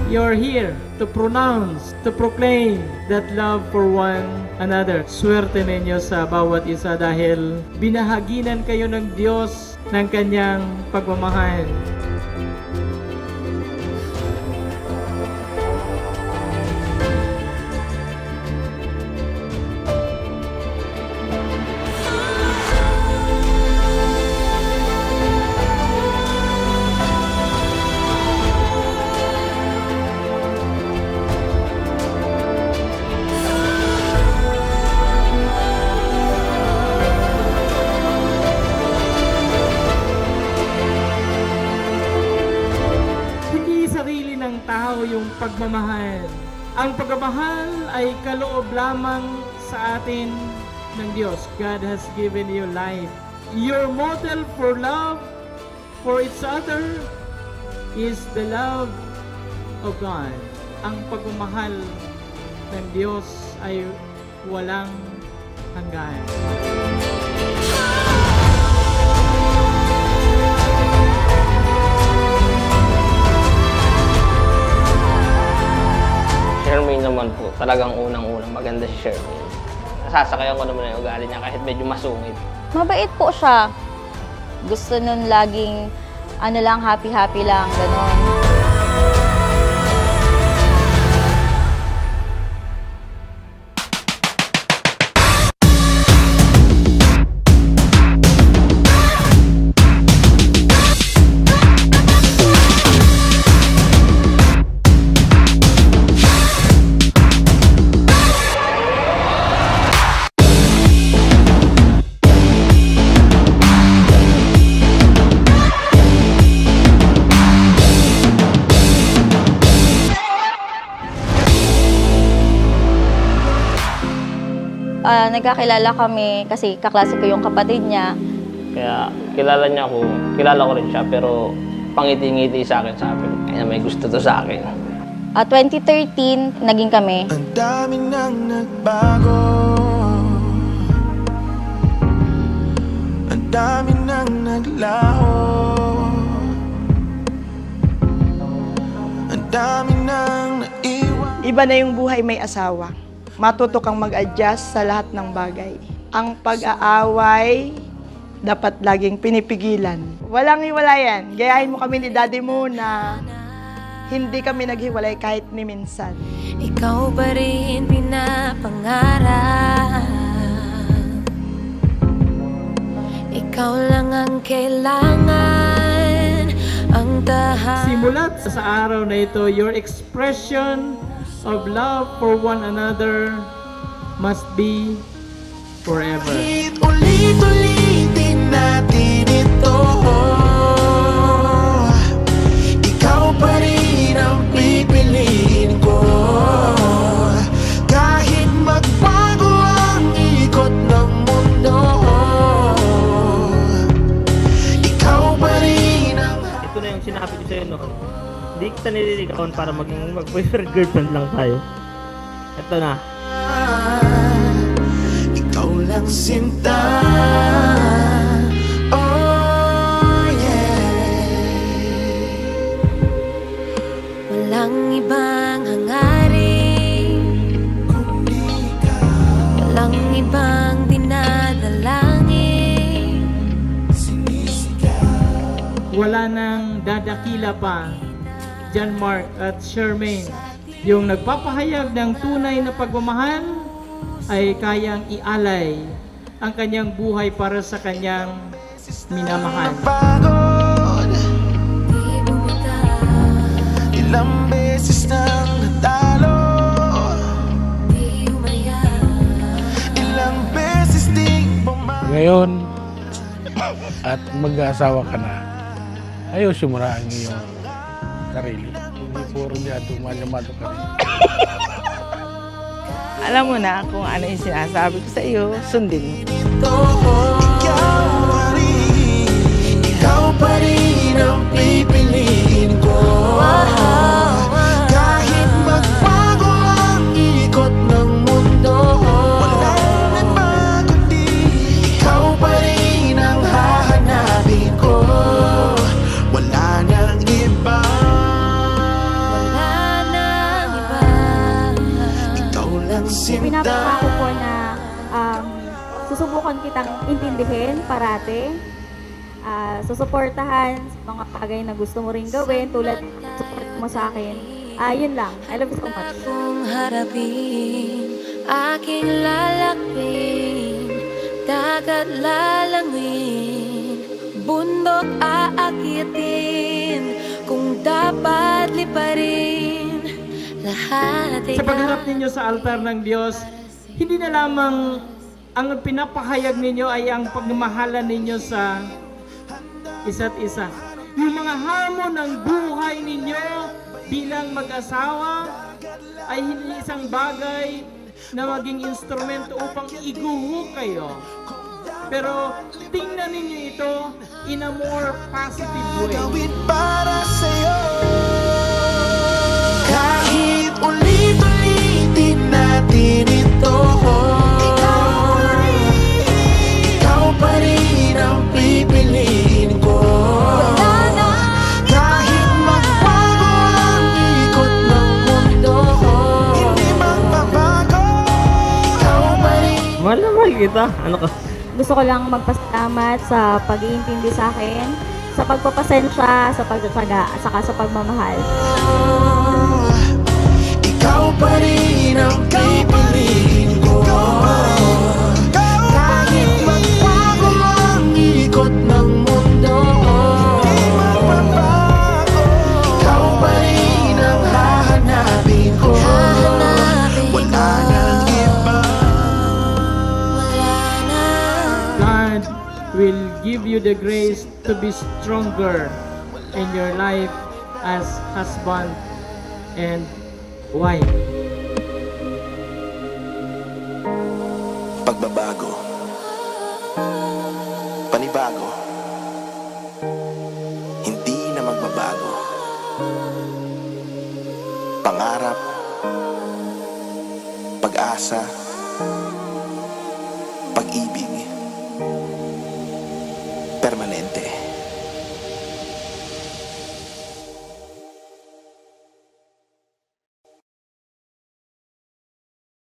you're here to pronounce, to proclaim that love for one another. Swerte ninyo sa bawat isa dahil binahaginan kayo ng Diyos ng kanyang pagmamahal. Tao yung pagmamahal. Ang pagmamahal ay kaloob lamang sa atin ng Diyos. God has given you life. Your model for love for each other is the love of God. Ang pagmamahal ng Diyos ay walang hanggan. Shermaine naman po, talagang unang-unang maganda si Shermaine. Nasasakayan ko naman yung ugali niya kahit medyo masungit. Mabait po siya. Gusto nun laging, happy-happy lang, gano'n. Nagkakilala kami kasi kaklase ko yung kapatid niya. Kaya kilala ko rin siya, pero pangiti-ngiti sa akin, sabi ko, kaya may gusto to sa akin. 2013, naging kami. Ang dami nang nagbago, ang dami nang naglaho, ang dami nang naiwan. Iba na yung buhay may asawa. Matuto kang mag-adjust sa lahat ng bagay. Ang pag-aaway, dapat laging pinipigilan. Walang hiwalayan. Gayahin mo kami ni Daddy mo na hindi kami naghiwalay kahit ni minsan. Ikaw pa rin pinapangarap. Ikaw lang ang kailangan, ang tahan. Simulat sa araw na ito, your expression of love for one another must be forever. Ulit-ulitin natin ito. Ikaw pa rin ang pipiliin ko. Kahit magbago ang ikot ng mundo, ikaw pa rin ang... Ito na yung sinabi ko sa'yo noon. Hindi kita nililigawan para maging mag-boyfriend girlfriend lang tayo. Ito na. Ikaw lang sinta. Oh yeah. Walang ibang hangarin, walang ibang dinadalangin. Wala nang dadakila pa, John Mark at Shermaine. Yung nagpapahayag ng tunay na pagmamahal ay kayang ialay ang kanyang buhay para sa kanyang minamahal. Pagod, ilang beses nang natalo, ilang beses ding bumalik. Ngayon, at mag-aasawa ka na, ayaw sumura ang iyong sarili. Hindi puro niya tumalyamato ka rin. Alam mo na kung ano yung sinasabi ko sa iyo, sundin mo. Ikaw pa rin ang pipiliin ko. Kahit magbago ang ikot ng mundo, walang nagbago kundi ikaw pa rin ang hahanapin ko. Wala nang iba. Wala nahihirapan kitang intindihin parati. Susuportahan sa mga bagay na gusto mo rin gawin tulad support mo sa akin. Yun lang. I love you so much. Kung harapin, aking lalakbin, dagat lalangin, bundok aakitin, kung dapat liparin, lahat ay Sa pagharap ninyo sa altar ng Diyos, hindi na lamang ang pinapahayag ninyo ay ang pagmamahalan ninyo sa isa't isa. Yung mga hamon ng buhay ninyo bilang mag-asawa ay hindi isang bagay na maging instrumento upang iguho kayo. Pero tingnan ninyo ito in a more positive way. Gawin para sa'yo. Kahit ulit-ulitin natin ito, ikaw pa rin ang pipiliin ko. Kahit magbago ang ikot ng mundo, hindi magbabago. Ikaw pa rin. Mahal na mahal kita. Ano ka? Gusto ko lang magpasalamat sa pag-iintindi sa akin, sa pagpapasensya, sa pagtsatsaga, at saka sa pagmamahal. Ikaw pa rin ang pipiliin ko. Kahit magbago ang ikot ng mundo, di magbabago. Ikaw pa rin ang hahanapin ko. Wala nang iba. God will give you the grace to be stronger in your life as husband and wife. Pagbabago, panibago, hindi na magbabago. Pangarap, pag-asa, pag-ibig.